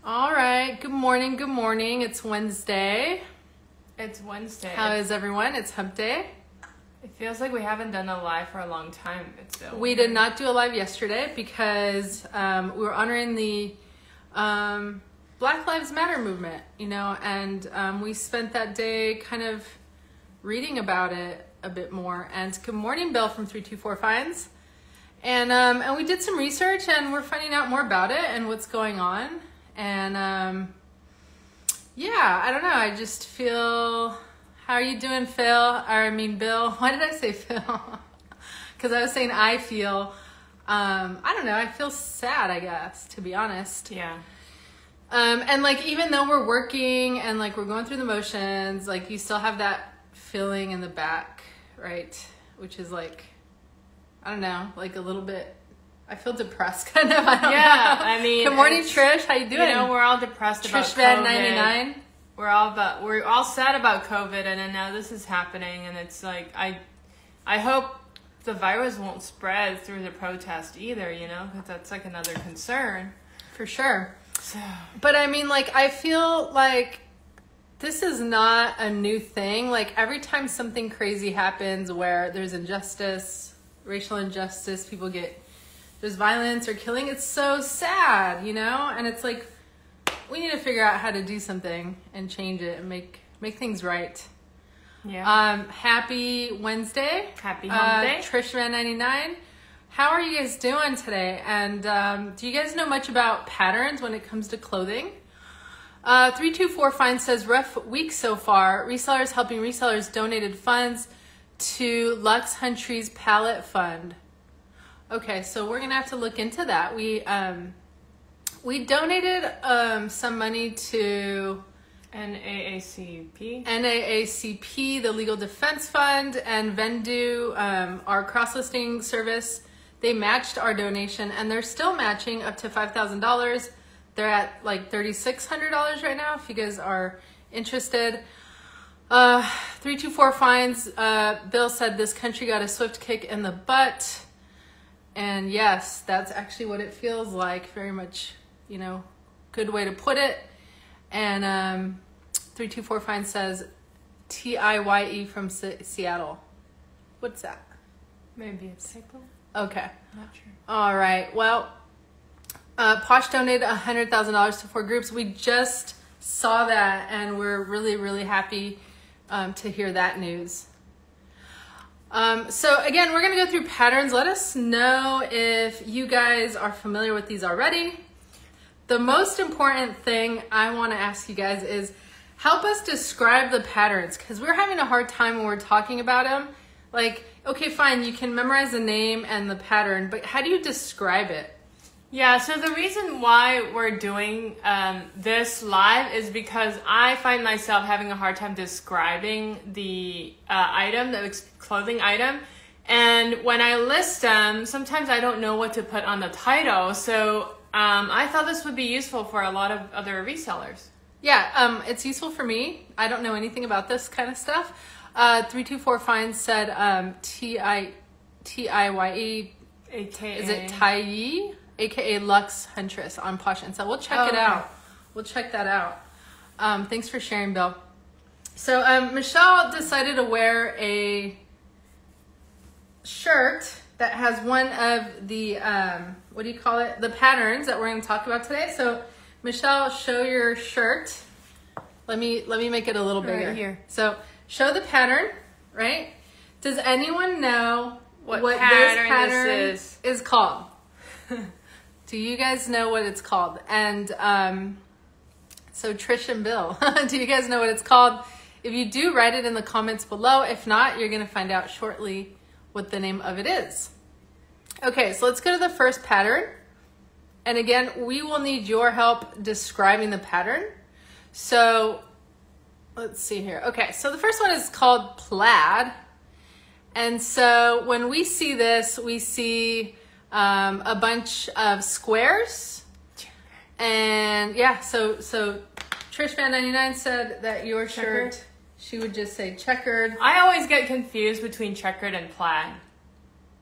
All right. Good morning. Good morning. It's Wednesday. It's Wednesday. How is everyone? It's hump day. It feels like we haven't done a live for a long time. We did not do a live yesterday because we were honoring the Black Lives Matter movement, and we spent that day kind of reading about it a bit more. And good morning, Bill from 324 Finds. And we did some research and we're finding out more about it and what's going on. And yeah, I don't know. I just feel, how are you doing, Phil? Bill. Why did I say Phil? Because I was saying I feel, I don't know. I feel sad, I guess, to be honest. Yeah. And like, even though we're working and like we're going through the motions, like you still have that feeling in the back, right? Which is like, I don't know, like a little bit, I feel depressed kind of. I don't know. Good morning, Trish. How you doing? We're all depressed about Trish COVID. Van 99. We're all sad about COVID, and then now this is happening, and it's like I hope the virus won't spread through the protest either, because that's like another concern. For sure. So. But I feel like this is not a new thing. Like every time something crazy happens where there's injustice, racial injustice, there's violence or killing, it's so sad, and it's like we need to figure out how to do something and change it and make things right. Yeah. Happy Wednesday. Happy hump day. Trish Van 99. How are you guys doing today? And do you guys know much about patterns when it comes to clothing? 324 Fine says, rough week so far. Resellers helping resellers donated funds to Lux Huntry's Palette Fund. Okay, so we're gonna have to look into that. We donated some money to NAACP, the Legal Defense Fund, and Vendu, our cross-listing service. They matched our donation, and they're still matching up to $5,000. They're at like $3,600 right now. If you guys are interested. 324 Finds. Bill said this country got a swift kick in the butt. And yes, that's actually what it feels like. Very much, good way to put it. And 324 Fine says TIYE from Seattle. What's that? Maybe it's typo. Okay. Not sure. All right. Well, Posh donated $100,000 to 4 groups. We just saw that, and we're really, really happy to hear that news. So again, we're going to go through patterns. Let us know if you guys are familiar with these already. The most important thing I want to ask you guys is help us describe the patterns, because we're having a hard time when we're talking about them. Like, okay, fine, you can memorize the name and the pattern, but how do you describe it? Yeah, so the reason why we're doing this live is because I find myself having a hard time describing the item, the clothing item. And when I list them, sometimes I don't know what to put on the title. So I thought this would be useful for a lot of other resellers. Yeah, it's useful for me. I don't know anything about this kind of stuff. 324 Fine said TIYE. Is it Tye? AKA Lux Huntress on Posh and so we'll check it out. We'll check that out. Thanks for sharing, Bill. So Michelle decided to wear a shirt that has one of the what do you call it? The patterns that we're going to talk about today. So Michelle, show your shirt. Let me make it a little bigger. Right here. So show the pattern, right? Does anyone know what this pattern is called? Do you guys know what it's called? And so Trish and Bill, do you guys know what it's called? If you do, write it in the comments below. If not, you're going to find out shortly what the name of it is. Okay, so let's go to the first pattern. And again, we will need your help describing the pattern. So let's see here. Okay, so the first one is called plaid. And so when we see this, we see a bunch of squares. And yeah, so Trish Van 99 said that your shirt, she would just say checkered. I always get confused between checkered and plaid.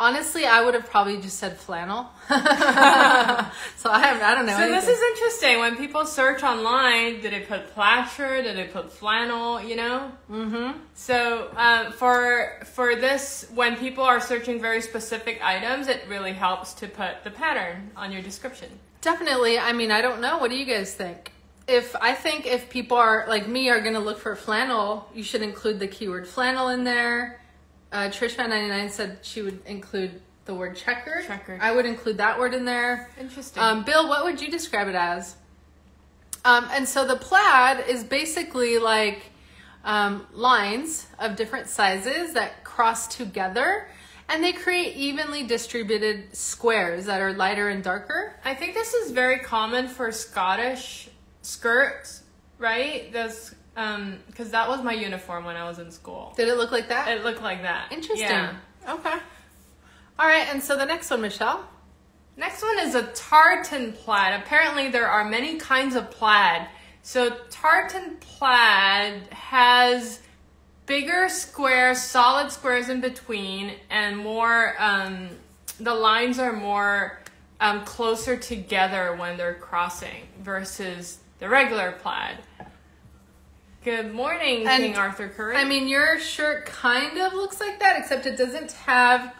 Honestly, I would have probably just said flannel. So I don't know. So this is interesting. When people search online, did they put plaid shirt? Did they put flannel? You know. Mm-hmm. So for this, when people are searching very specific items, it really helps to put the pattern on your description. Definitely. I mean, I don't know. What do you guys think? I think if people are like me are going to look for flannel, you should include the keyword flannel in there. Trish99 said she would include the word checkered. Checkered. I would include that word in there. Interesting. Bill, what would you describe it as? And so the plaid is basically like lines of different sizes that cross together, and they create evenly distributed squares that are lighter and darker. I think this is very common for Scottish skirts, right? Those. Because that was my uniform when I was in school. Did it look like that? It looked like that. Interesting. Yeah. Okay. All right, and so the next one, Michelle? Next one is a tartan plaid. Apparently there are many kinds of plaid. So tartan plaid has bigger squares, solid squares in between, and more, the lines are more closer together when they're crossing versus the regular plaid. Good morning, King Arthur Curry. I mean, your shirt kind of looks like that, except it doesn't have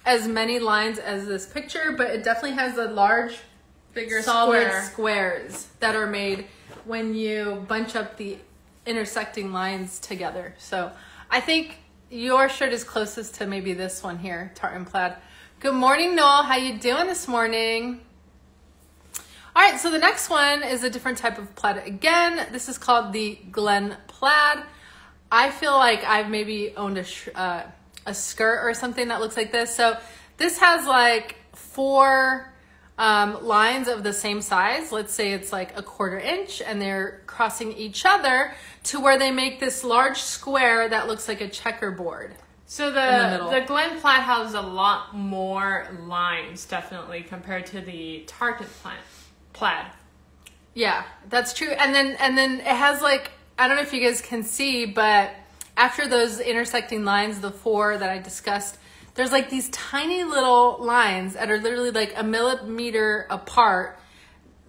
as many lines as this picture, but it definitely has the large, bigger solid squares that are made when you bunch up the intersecting lines together. So I think your shirt is closest to maybe this one here, Tartan Plaid. Good morning, Noel. How you doing this morning? All right, so the next one is a different type of plaid. Again, this is called the Glen Plaid. I feel like I've maybe owned a skirt or something that looks like this. So this has like 4 lines of the same size. Let's say it's like 1/4 inch, and they're crossing each other to where they make this large square that looks like a checkerboard. So the Glen Plaid has a lot more lines, definitely, compared to the Tartan Plaid. Yeah, that's true. And then it has like, I don't know if you guys can see, but after those intersecting lines, the 4 that I discussed, there's like these tiny little lines that are literally like a millimeter apart.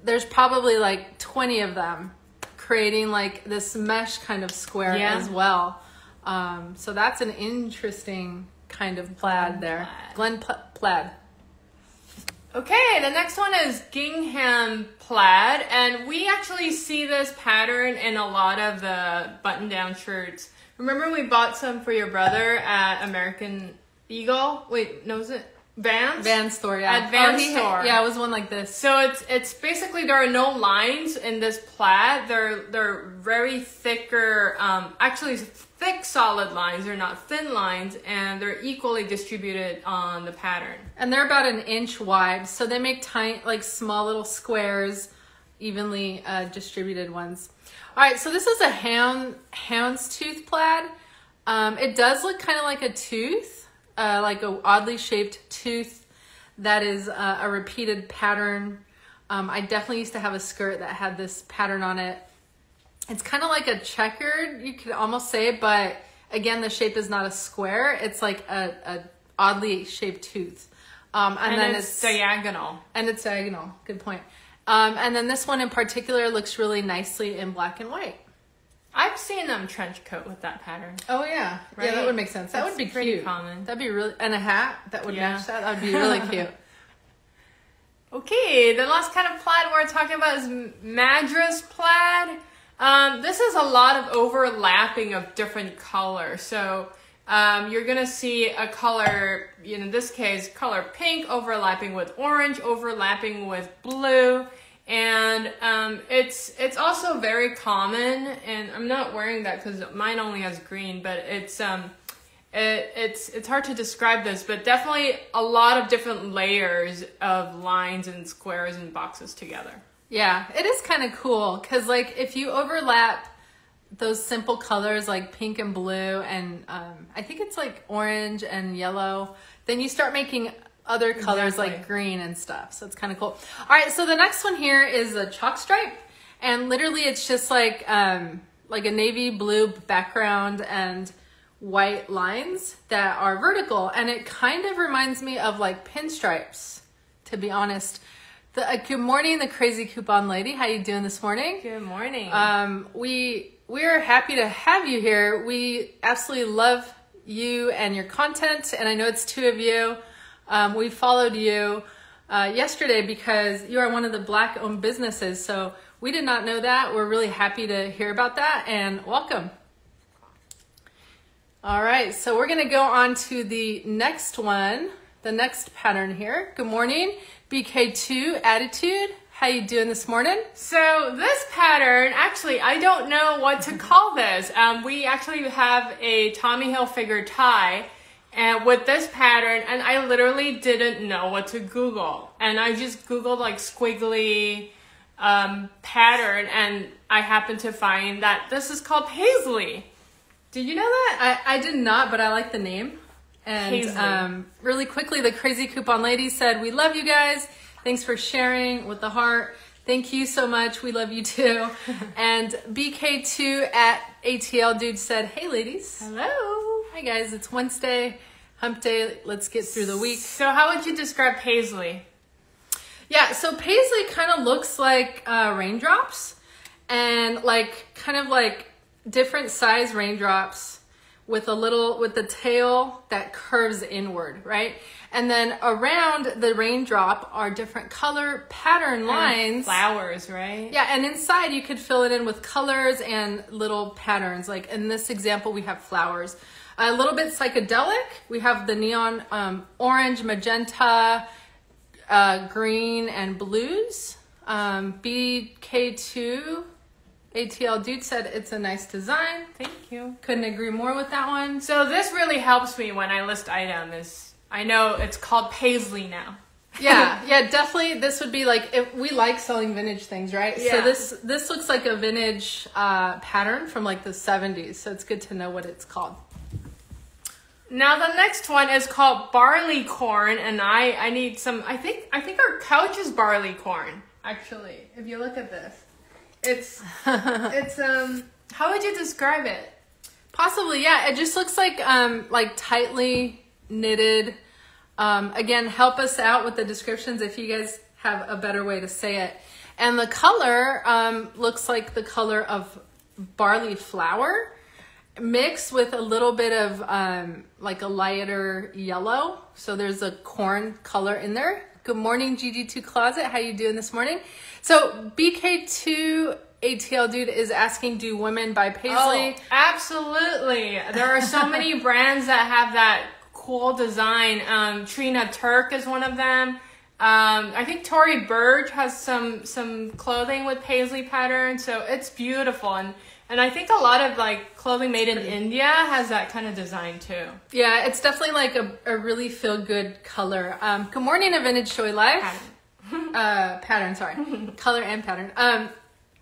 There's probably like 20 of them, creating like this mesh kind of square as well. So that's an interesting kind of plaid there. Glen Plaid. Okay, the next one is Kingham Plaid, and we actually see this pattern in a lot of the button-down shirts. Remember we bought some for your brother at American Eagle? Wait, no, was it Vans? Vans store, yeah. At Vans store. Yeah, it was one like this. So it's basically, there are no lines in this plaid. They're very thicker, actually thick solid lines. They're not thin lines, and they're equally distributed on the pattern. And they're about 1 inch wide, so they make tiny, like small little squares, evenly distributed ones. All right, so this is a Houndstooth Plaid. It does look kind of like a tooth, like a oddly shaped tooth that is a repeated pattern. I definitely used to have a skirt that had this pattern on it. It's kind of like a checkered, you could almost say, but again, the shape is not a square. It's like a oddly shaped tooth. And then it's diagonal. And it's diagonal. Good point. And then this one in particular looks really nicely in black and white. I've seen them trench coat with that pattern. Oh yeah, right? Yeah, that would make sense. That would be pretty cute. Common. That'd be really, and a hat that would match that. That would be really cute. Okay, the last kind of plaid we're talking about is Madras Plaid. This is a lot of overlapping of different colors. So you're gonna see a color, in this case, color pink overlapping with orange, overlapping with blue. And it's also very common, and I'm not wearing that because mine only has green, but it's hard to describe this, but definitely a lot of different layers of lines and squares and boxes together. Yeah, it is kind of cool because like if you overlap those simple colors like pink and blue and I think it's like orange and yellow, then you start making other colors like green and stuff. So it's kind of cool. All right, so the next one here is a chalk stripe, and literally it's just like a navy blue background and white lines that are vertical, and it kind of reminds me of like pinstripes, to be honest. Good morning, the crazy coupon lady. How you doing this morning? Good morning. We're happy to have you here. We absolutely love you and your content, and I know it's two of you. We followed you yesterday because you are one of the Black-owned businesses, so we did not know that. We're really happy to hear about that, and welcome. All right, so we're gonna go on to the next one, the next pattern here. Good morning, BK2 Attitude. How you doing this morning? So this pattern, actually, I don't know what to call this. We actually have a Tommy Hilfiger tie and with this pattern, and I literally didn't know what to Google. And I just Googled like squiggly pattern, and I happened to find that this is called Paisley. Did you know that? I did not, but I like the name. And really quickly, the crazy coupon lady said, "We love you guys. Thanks for sharing with the heart. Thank you so much. We love you too." And BK2 at ATL Dude said, "Hey ladies." Hello. Hi guys, it's Wednesday, hump day. Let's get through the week. So how would you describe Paisley? Yeah, so Paisley kind of looks like raindrops, and kind of like different size raindrops with the tail that curves inward, right? And then around the raindrop are different color pattern lines. Flowers, right? Yeah, and inside you could fill it in with colors and little patterns. Like in this example, we have flowers. A little bit psychedelic. We have the neon orange, magenta, green, and blues. BK2 ATL Dude said it's a nice design. Thank you. Couldn't agree more with that one. So this really helps me when I list items. I know it's called Paisley now. Yeah, definitely. This would be like, if we like selling vintage things, right? Yeah. So this looks like a vintage pattern from like the 70s. So it's good to know what it's called. Now the next one is called Barley Corn, and I need some. I think our couch is barley corn. Actually, if you look at this. It's how would you describe it? Possibly, yeah. It just looks like tightly knitted. Again, help us out with the descriptions if you guys have a better way to say it. And the color looks like the color of barley flour mixed with a little bit of like a lighter yellow. So there's a corn color in there. Good morning, GG2 Closet. How you doing this morning? So BK2 ATL Dude is asking, do women buy Paisley? Oh, absolutely. There are so many brands that have that cool design. Trina Turk is one of them. I think Tory Burch has some clothing with Paisley pattern, so it's beautiful. And I think a lot of like clothing made in India has that kind of design too. Yeah, it's definitely like a really feel good color. Good morning, a Vintage Showy Life. Pattern, sorry. Color and pattern.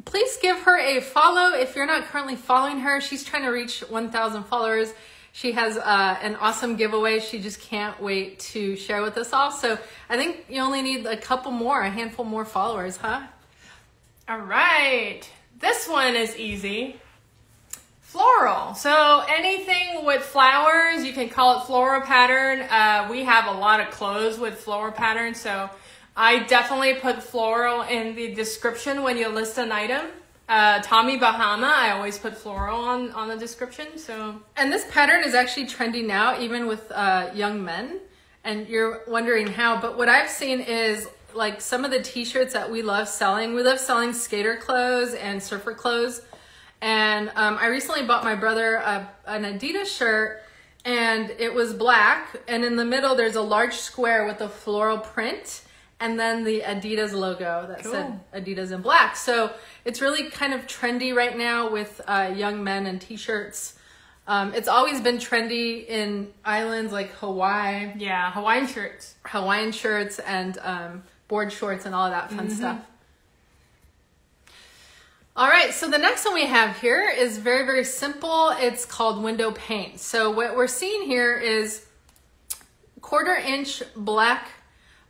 Please give her a follow if you're not currently following her. She's trying to reach 1,000 followers. She has an awesome giveaway. She just can't wait to share with us all. So I think you only need a handful more followers, huh? All right. This one is easy. Floral. So anything with flowers, you can call it floral pattern. We have a lot of clothes with floral pattern, so I definitely put floral in the description when you list an item. Tommy Bahama, I always put floral on the description. And this pattern is actually trendy now, even with young men. And you're wondering how, but what I've seen is like some of the t-shirts that we love selling. We love selling skater clothes and surfer clothes. And I recently bought my brother an Adidas shirt, and it was black. And in the middle, there's a large square with a floral print, and then the Adidas logo that said Adidas in black. So it's really kind of trendy right now with young men and t-shirts. It's always been trendy in islands like Hawaii. Yeah, Hawaiian shirts and board shorts and all of that fun stuff. All right, so the next one we have here is very, very simple. It's called Windowpane. So what we're seeing here is 1/4 inch black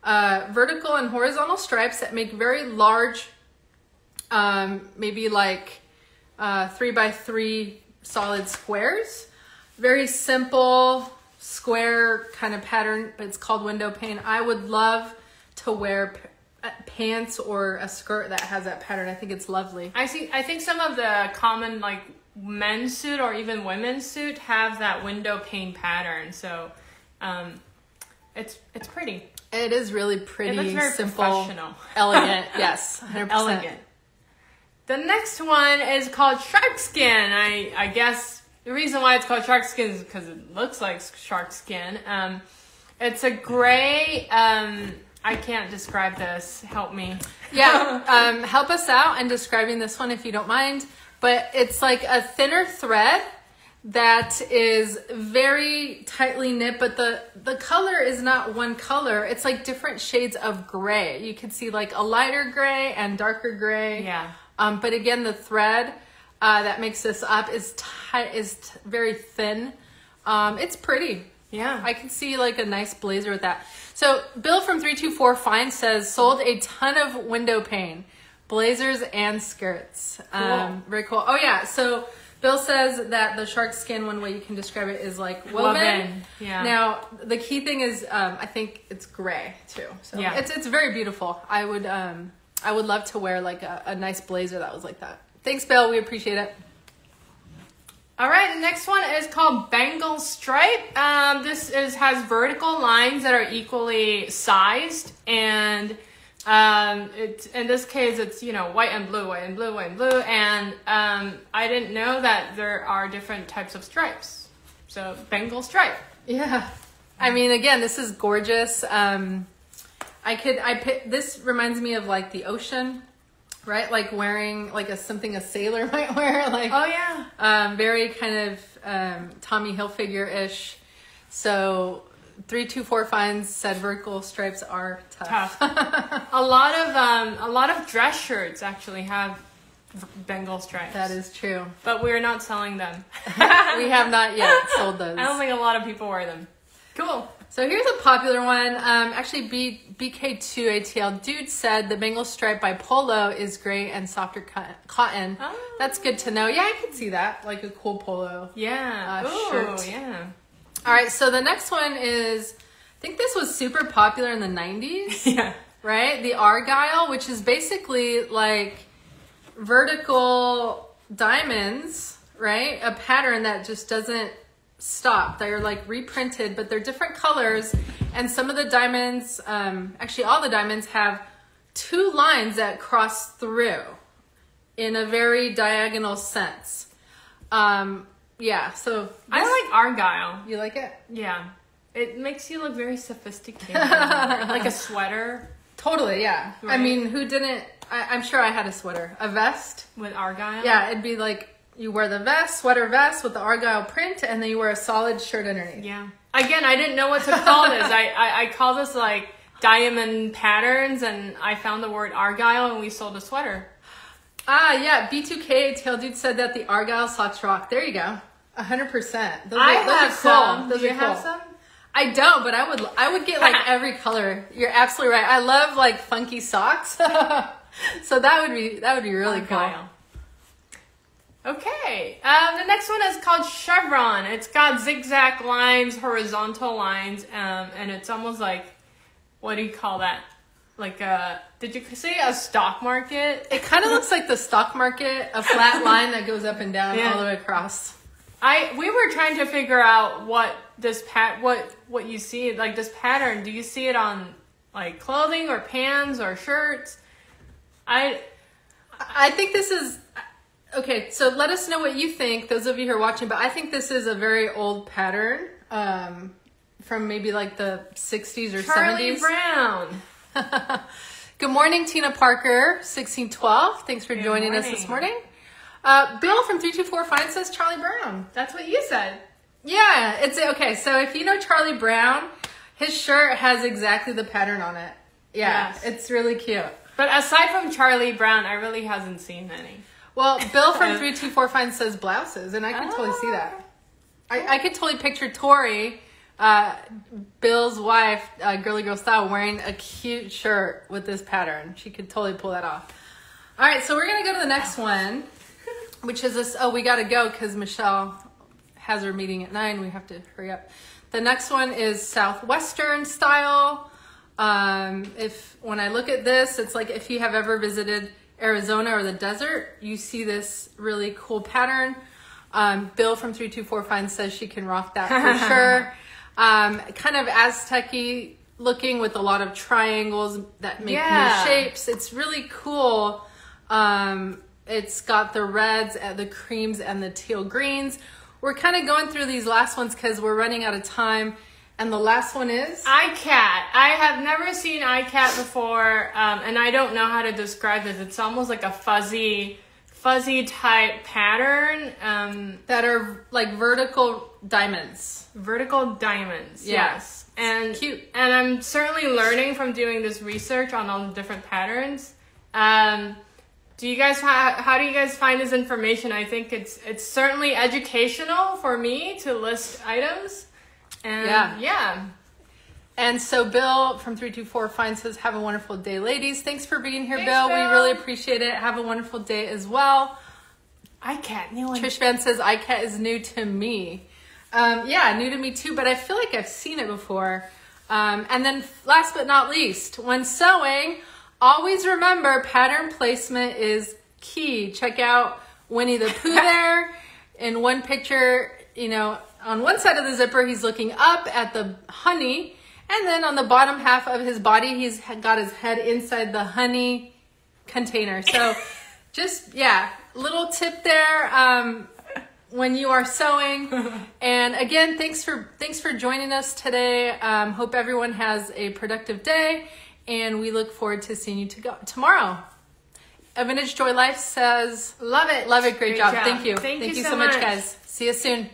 vertical and horizontal stripes that make very large, maybe like 3 by 3 solid squares. very simple square kind of pattern, but it's called Windowpane. I would love to wear pants or a skirt that has that pattern. I think it's lovely. I think some of the common like men's suit or even women's suit have that Windowpane pattern. So it's pretty. It is really pretty, it looks very simple, professional. Elegant. Yes, 100%. Elegant. The next one is called shark skin. I guess the reason why it's called shark skin is because it looks like shark skin. It's a gray. I can't describe this. Help me. Yeah, help us out in describing this one if you don't mind. But it's like a thinner thread that is very tightly knit, but the color is not one color. It's like different shades of gray. You can see like a lighter gray and darker gray. Yeah. But again, the thread that makes this up is very thin. It's pretty. Yeah. I can see like a nice blazer with that. So Bill from 324 Fine says, sold a ton of Windowpane, blazers and skirts. Cool. Very cool. Oh yeah, so Bill says that the shark skin, one way you can describe it is like woven. Yeah. Now, the key thing is, I think it's gray too. So yeah. It's very beautiful. I would love to wear like a nice blazer that was like that. Thanks, Bill. We appreciate it. All right, the next one is called Bangle Stripe. This has vertical lines that are equally sized, and it's in this case it's white and blue, white and blue, white and blue, and I didn't know that there are different types of stripes. So Bangle Stripe. Yeah, I mean, again, this is gorgeous. This reminds me of like the ocean. Right, like wearing like something a sailor might wear, like oh yeah, very kind of Tommy Hilfiger-ish. So 324 Fines said vertical stripes are tough. A lot of dress shirts actually have Bangle stripes. That is true, but we're not selling them. We have not yet sold those. I don't think a lot of people wear them. Cool. So here's a popular one. Actually, BK2ATL Dude said the Bangle Stripe by Polo is great and softer cotton. Oh. That's good to know. Yeah, I can see that. Like a cool polo shirt. Yeah. All right, so the next one is, I think this was super popular in the 90s. Yeah. Right? The Argyle, which is basically like vertical diamonds, right? A pattern that just doesn't stop. They're like reprinted, but they're different colors, and some of the diamonds, actually all the diamonds have two lines that cross through in a very diagonal sense. Yeah, so I like Argyle. You like it? Yeah, it makes you look very sophisticated. Like a sweater. Totally, yeah. Right? I mean, who didn't? I'm sure I had a sweater, a vest with Argyle. Yeah, it'd be like you wear the vest, sweater vest with the Argyle print, and then you wear a solid shirt underneath. Yeah. Again, I didn't know what to call this. I call this like diamond patterns, and I found the word Argyle, and we sold a sweater. Ah, yeah. B2K Tail Dude said that the Argyle socks rock. There you go. 100%. Those are cool. Do you have some? I don't, but I would get like every color. You're absolutely right. I love like funky socks. So that would be really Argyle. Cool. Okay, the next one is called Chevron. It's got zigzag lines, horizontal lines, and it's almost like, what do you call that? Like did you say a stock market? It kind of looks like the stock market, a flat line that goes up and down all the way across. We were trying to figure out what this what you see, like this pattern. Do you see it on like clothing or pants or shirts? I think this is. Okay, so let us know what you think, those of you who are watching, but I think this is a very old pattern from maybe like the 60s or Charlie 70s. Brown. Good morning, Tina Parker, 1612. Thanks for joining us this morning. Bill from 324 Fine says Charlie Brown. That's what you said. Yeah, it's okay. So if you know Charlie Brown, his shirt has exactly the pattern on it. Yeah, yes. It's really cute. But aside from Charlie Brown, I really hasn't seen any. Well, Bill from 324 Fine says blouses, and I can totally see that. I could totally picture Tori, Bill's wife, Girly Girl Style, wearing a cute shirt with this pattern. She could totally pull that off. All right, so we're going to go to the next one, which is this. Oh, we got to go because Michelle has her meeting at 9. We have to hurry up. The next one is Southwestern Style. When I look at this, it's like if you have ever visited Arizona or the desert, you see this really cool pattern. Bill from 324 Fine says she can rock that for sure. Kind of Aztec-y looking with a lot of triangles that make new shapes. It's really cool. It's got the reds, the creams, and the teal greens. We're kind of going through these last ones because we're running out of time. And the last one is? Ikat. I have never seen Ikat before, and I don't know how to describe this. It's almost like a fuzzy type pattern. That are like vertical diamonds. Vertical diamonds, yeah. Yes. And it's cute. And I'm certainly learning from doing this research on all the different patterns. Do you guys how do you guys find this information? I think it's certainly educational for me to list items. And yeah. And so Bill from 324 Fine says, have a wonderful day, ladies. Thanks for being here, Thanks, Bill. We really appreciate it. Have a wonderful day as well. Ikat, Trish Van says, Ikat is new to me. New to me too, but I feel like I've seen it before. And then last but not least, when sewing, always remember pattern placement is key. Check out Winnie the Pooh there. In one picture, on one side of the zipper, he's looking up at the honey. And then on the bottom half of his body, he's got his head inside the honey container. So little tip there when you are sewing. And again, thanks for joining us today. Hope everyone has a productive day. And we look forward to seeing you tomorrow. A Vintage Joy Life says, love it. Love it. Great job. Thank you. Thank you so much, guys. See you soon.